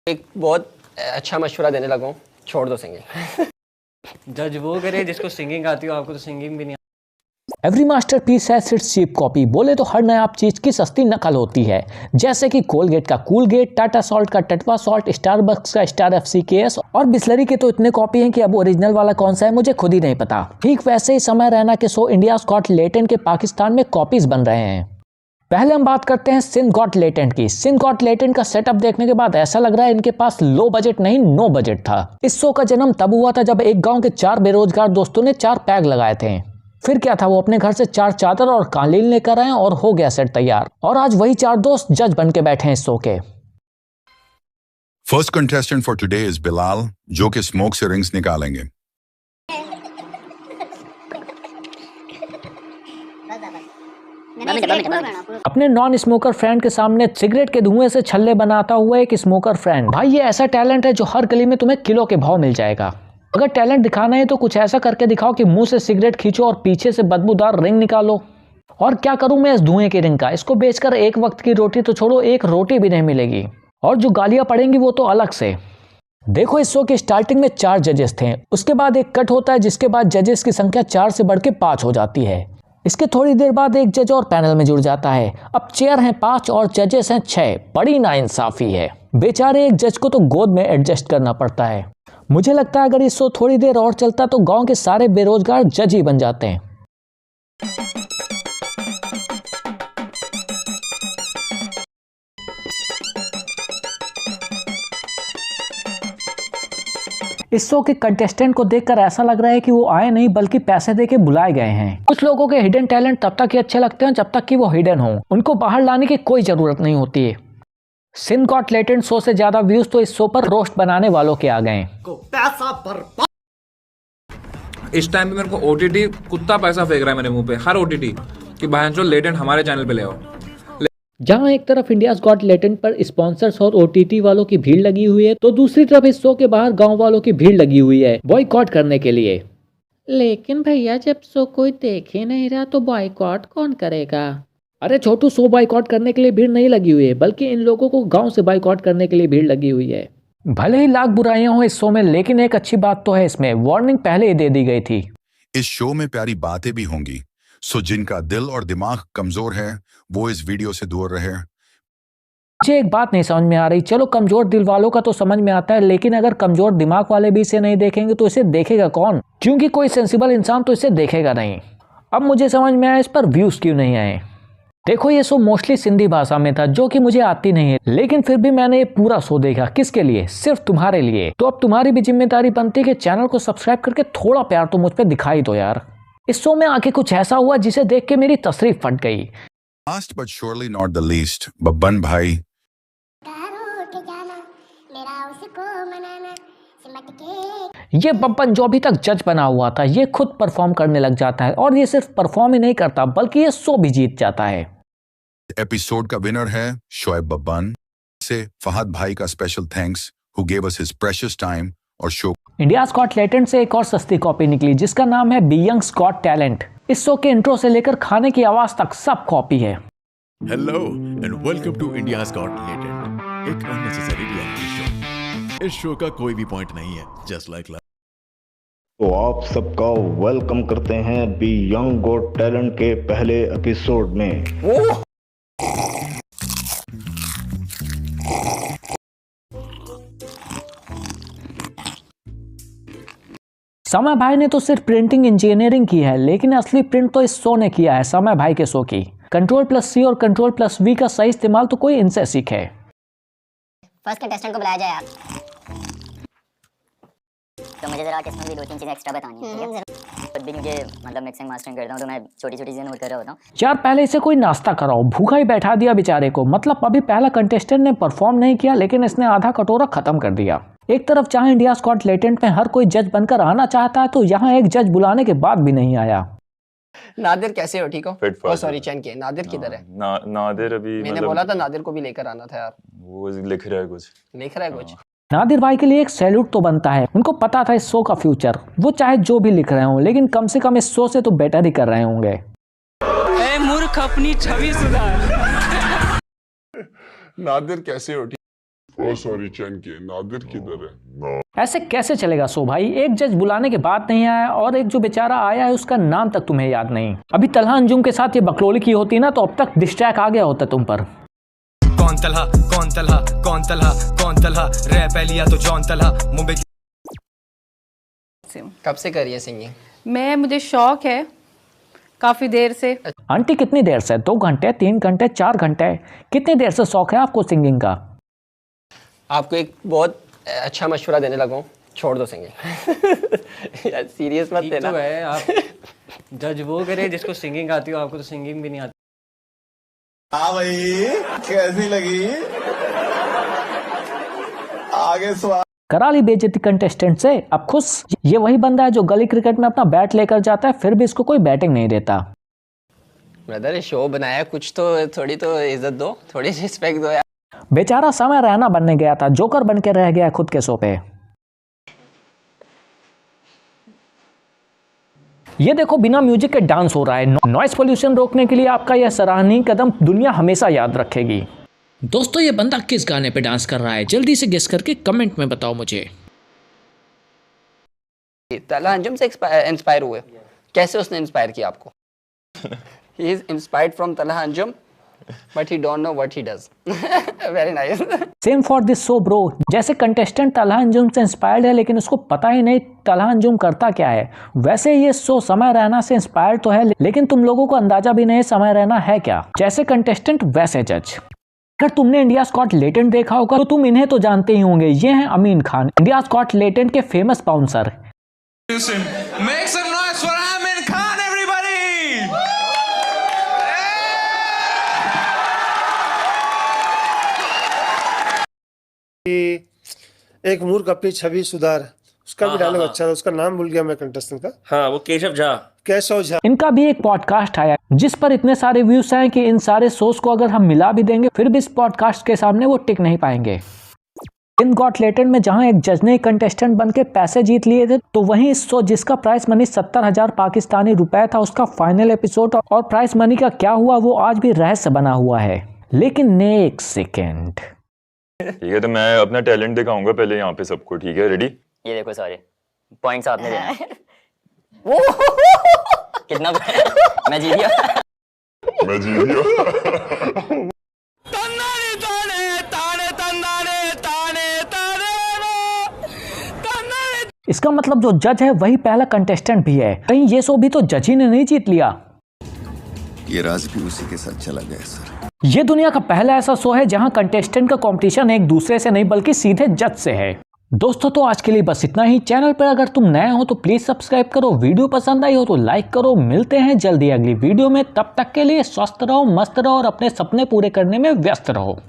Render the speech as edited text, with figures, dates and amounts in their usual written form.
एक बहुत अच्छा मशवरा देने लगा हूँ, छोड़ दो सिंगिंग। जज वो करे जिसको सिंगिंग आती हो, आपको तो सिंगिंग भी नहीं। Every masterpiece has its cheap copy. बोले तो हर नायाब चीज की सस्ती नकल होती है, जैसे कि कोलगेट का कूलगेट, टाटा सॉल्ट का टटवा सॉल्ट, स्टारबक्स का स्टार FCKS और बिस्लरी के तो इतने कॉपी हैं कि अब ओरिजिनल वाला कौन सा है मुझे खुद ही नहीं पता। ठीक वैसे ही समय रैना के शो इंडियाज गॉट लेटेंट के पाकिस्तान में कॉपीज बन रहे हैं। पहले हम बात करते हैं सिंध गॉट लेटेंट की। सिंध गॉट लेटेंट का सेटअप देखने के बाद ऐसा लग रहा है इनके पास लो बजट नहीं नो बजट था। इस शो का जन्म तब हुआ था जब एक गांव के 4 बेरोजगार दोस्तों ने 4 पैग लगाए थे। फिर क्या था, वो अपने घर से 4 चादर और कालीन लेकर आए और हो गया सेट तैयार। और आज वही 4 दोस्त जज बन के बैठे हैं इस शो के। First contestant for today is Bilal, जो कि स्मोक से रिंग्स निकालेंगे। अपने नॉन स्मोकर फ्रेंड के सामने सिगरेट के धुएं से छल्ले बनाता हुआ एक स्मोकर फ्रेंड। भाई ये ऐसा टैलेंट है जो हर गली में तुम्हें किलो के भाव मिल जाएगा। अगर टैलेंट दिखाना है तो कुछ ऐसा करके दिखाओ कि मुंह से सिगरेट खींचो और पीछे से बदबूदार रिंग निकालो। और क्या करूं मैं इस धुएं के रिंग का, इसको बेचकर एक वक्त की रोटी तो छोड़ो, एक रोटी भी नहीं मिलेगी। और जो गालियां पड़ेंगी वो तो अलग से। देखो इस शो की स्टार्टिंग में 4 जजेस थे, उसके बाद एक कट होता है जिसके बाद जजेस की संख्या 4 से बढ़ के 5 हो जाती है। इसके थोड़ी देर बाद एक जज और पैनल में जुड़ जाता है। अब चेयर हैं 5 और जजेस हैं 6। बड़ी नाइंसाफी है, बेचारे एक जज को तो गोद में एडजस्ट करना पड़ता है। मुझे लगता है अगर ये शो थोड़ी देर और चलता तो गांव के सारे बेरोजगार जज ही बन जाते हैं। इस शो के कंटेस्टेंट को देखकर ऐसा लग रहा है कि वो आए नहीं बल्कि पैसे देके बुलाए गए हैं। कुछ लोगों के हिडन टैलेंट तब तक ही अच्छे लगते हैं जब तक कि वो हिडन हो, उनको बाहर लाने की कोई जरूरत नहीं होती है। सिंध गॉट लेटेंट शो से ज्यादा व्यूज तो इस शो पर रोस्ट बनाने वालों के आ गए। इस टाइम पे मेरे को OTT कुत्ता पैसा फेंक रहा है मेरे मुंह पे, हर OTT कि भाई जो लेटेंट हमारे चैनल पे ले आओ। जहां एक तरफ इंडियाज गॉट लेटेंट पर स्पॉन्सर्स और OTT वालों की भीड़ लगी हुई है, तो दूसरी तरफ इस शो के बाहर गांव वालों की भीड़ लगी हुई है बॉयकॉट करने के लिए। लेकिन भैया जब शो कोई देख ही नहीं रहा तो बॉयकॉट कौन करेगा? अरे छोटू, शो बॉयकॉट करने के लिए भीड़ नहीं लगी हुई है, बल्कि इन लोगों को गांव से बॉयकॉट करने के लिए भीड़ लगी हुई है। भले ही लाख बुराइयां हो इस शो में, लेकिन एक अच्छी बात तो है, इसमें वार्निंग पहले ही दे दी गई थी। इस शो में प्यारी बातें भी होंगी, सो जिनका दिल और दिमाग कमजोर है वो इस वीडियो से दूर रहे। मुझे एक बात नहीं समझ में आ रही, चलो कमजोर दिल वालों का तो समझ में आता है, लेकिन अगर कमजोर दिमाग वाले भी इसे नहीं देखेंगे तो इसे देखेगा कौन? क्योंकि कोई सेंसिबल इंसान तो इसे देखेगा नहीं। अब मुझे समझ में आया इस पर व्यूज क्यों नहीं आए। देखो ये शो मोस्टली सिंधी भाषा में था, जो कि मुझे आती नहीं है, लेकिन फिर भी मैंने ये पूरा शो देखा। किसके लिए? सिर्फ तुम्हारे लिए। तो अब तुम्हारी भी जिम्मेदारी बनती है कि चैनल को सब्सक्राइब करके थोड़ा प्यार तो मुझ पर दिखाई दो यार। इस शो में आके कुछ ऐसा हुआ जिसे देख के मेरी तसरीफ फट गई। Last but surely not the least, Babban भाई। ये बब्बन जो अभी तक जज बना हुआ था, ये खुद परफॉर्म करने लग जाता है, और ये सिर्फ परफॉर्म ही नहीं करता बल्कि ये शो भी जीत जाता है। एपिसोड का विनर है शोएब बब्बन। से फहद भाई का special thanks who gave us his precious time और शो। इंडियाज गॉट लेटेंट से एक और सस्ती कॉपी निकली जिसका नाम है बियंग्स गॉट टैलेंट। इस शो के इंट्रो से लेकर खाने की आवाज तक सब कॉपी है। Hello and welcome to India's got latent, एक अननेसेसरी रियलिटी शो। इस शो का कोई भी पॉइंट नहीं है, जस्ट लाइक तो आप सबका वेलकम करते हैं बी यंग गॉट टैलेंट के पहले एपिसोड में। समय भाई ने तो सिर्फ प्रिंटिंग इंजीनियरिंग की है, लेकिन असली प्रिंट तो इस शो ने किया है, समय भाई के शो की। Ctrl+C और Ctrl+V का सही इस्तेमाल तो कोई इनसे सीखे। फर्स्ट कंटेस्टेंट को बुलाया जाए आप। तो मुझे जरा किस्म की 2-3 चीजें एक्स्ट्रा बतानी है, ठीक है? खुद भी मुझे मतलब मिक्सिंग मास्टरिंग करता हूं तो मैं छोटी-छोटी चीजें नोट कर रहा होता हूं। यार पहले इसे कोई नाश्ता कराओ, भूखा ही बैठा दिया बेचारे को। मतलब अभी पहला कंटेस्टेंट ने परफॉर्म नहीं किया, लेकिन इसने आधा कटोरा खत्म कर दिया। एक तरफ जहां इंडियाज गॉट लेटेंट में हर कोई जज बनकर आना चाहता है, तो यहाँ एक जज बुलाने के बाद भी नहीं आया। नादिर कैसे हो? ठीक हो? Fit for सॉरी चैन के। नादिर किधर है? नादिर अभी मैंने मतलब बोला था नादिर को भी लेकर आना था यार। वो लिख रहा है कुछ। लिख रहा है कुछ? नादिर भाई के लिए एक सैल्यूट तो बनता है, उनको पता था इस शो का फ्यूचर। वो चाहे जो भी लिख रहे हों, लेकिन कम से कम इस शो से तो बेटर ही कर रहे होंगे। ए मूर्ख, अपनी छवि सुधार। नादिर कैसे हो? ओ सॉरी चैन के नादिर किधर है? ऐसे कैसे चलेगा सो भाई, एक जज बुलाने के बाद नहीं आया और एक जो बेचारा आया है उसका नाम तक तुम्हें याद नहीं। अभी तलहा अंजुम के साथ ये बकलोली की होती ना तो अब तक डिस्ट्रैक्ट आ गया होता तुम पर। कौन तलहा कौन तलहा कौन तलहा कौन तलहा रैप लिया तो जॉन तलहा मुंबई। कब से करिए सिंगिंग? मुझे शौक है काफी देर से। आंटी कितनी देर से? 2 घंटे, 3 घंटे, 4 घंटे? कितनी देर से शौक है आपको सिंगिंग का? आपको एक बहुत अच्छा मशवरा देने लगा हूँ, छोड़ दो सिंगिंग। यार सीरियस मत ठीक लेना। तो है, आप जज वो करे जिसको सिंगिंग आती हो, आपको तो सिंगिंग भी नहीं आती। हाँ भाई कैसी लगी? आगे सवाल करा ली बेइज्जती कंटेस्टेंट से, अब खुश। ये वही बंदा है जो गली क्रिकेट में अपना बैट लेकर जाता है फिर भी इसको कोई बैटिंग नहीं देता। ब्रदर शो बनाया, कुछ तो थोड़ी तो इज्जत दो, थोड़ी रिस्पेक्ट दो यार। बेचारा समय रहना बनने गया था, जोकर बन के रह गया खुद के शो पे। ये देखो बिना म्यूजिक के डांस हो रहा है। नॉइस पोल्यूशन रोकने के लिए आपका यह सराहनीय कदम दुनिया हमेशा याद रखेगी। दोस्तों ये बंदा किस गाने पे डांस कर रहा है, जल्दी से गेस करके कमेंट में बताओ मुझे। तलहा अंजुम से इंस्पायर हुए? कैसे उसने इंस्पायर किया आपको? He is inspired from Talha Anjum, but he don't know what he does. Very nice. Same for this show bro. जैसे कंटेस्टेंट तलहा अंजुम से इंस्पायर्ड है लेकिन उसको पता ही नहीं तलहा अंजुम करता क्या है, वैसे ये शो समय रहना से इंस्पायर्ड तो है लेकिन तुम लोगों को अंदाजा भी नहीं समय रहना है क्या। जैसे कंटेस्टेंट वैसे जज। अगर तुमने इंडिया गॉट टैलेंट देखा होगा तो तुम इन्हें तो जानते ही होंगे। ये हैं अमीन खान, इंडिया गॉट टैलेंट के famous bouncer. Make some noise for Amin Khan, everybody! एक मूर्ख अपनी छवि सुधार, उसका भी डायलॉग अच्छा था, उसका नाम भूल गया मैं कंटेस्टेंट का। हाँ वो केशव झा। केशव झा। इनका भी एक पॉडकास्ट आया जिस पर इतने सारे व्यूज आए कि इन सारे शोज को अगर हम मिला भी देंगे फिर भी इस पॉडकास्ट के सामने वो टिक नहीं पाएंगे। इन गॉट टैलेंट में जहां एक जज ने कंटेस्टेंट बन के पैसे जीत लिए थे तो वहीं इस शो जिसका प्राइस मनी 70,000 पाकिस्तानी रुपए था उसका फाइनल एपिसोड और प्राइस मनी का क्या हुआ वो आज भी रहस्य बना हुआ है। लेकिन नेक्स्ट सेकेंड ठीक है, तो मैं अपना टैलेंट दिखाऊंगा पहले यहाँ पे सबको। ठीक है, रेडी? ये देखो सारे पॉइंट्स आपने देना। कितना? मैं जीत गया। मैं जीत गया। इसका मतलब जो जज है वही पहला कंटेस्टेंट भी है। कहीं ये शो भी तो जज ही ने नहीं जीत लिया। ये राज भी उसी के साथ चला गया सर। ये दुनिया का पहला ऐसा शो है जहां कंटेस्टेंट का कंपटीशन एक दूसरे से नहीं बल्कि सीधे जज से है। दोस्तों तो आज के लिए बस इतना ही। चैनल पर अगर तुम नए हो तो प्लीज सब्सक्राइब करो, वीडियो पसंद आई हो तो लाइक करो। मिलते हैं जल्दी अगली वीडियो में, तब तक के लिए स्वस्थ रहो, मस्त रहो और अपने सपने पूरे करने में व्यस्त रहो।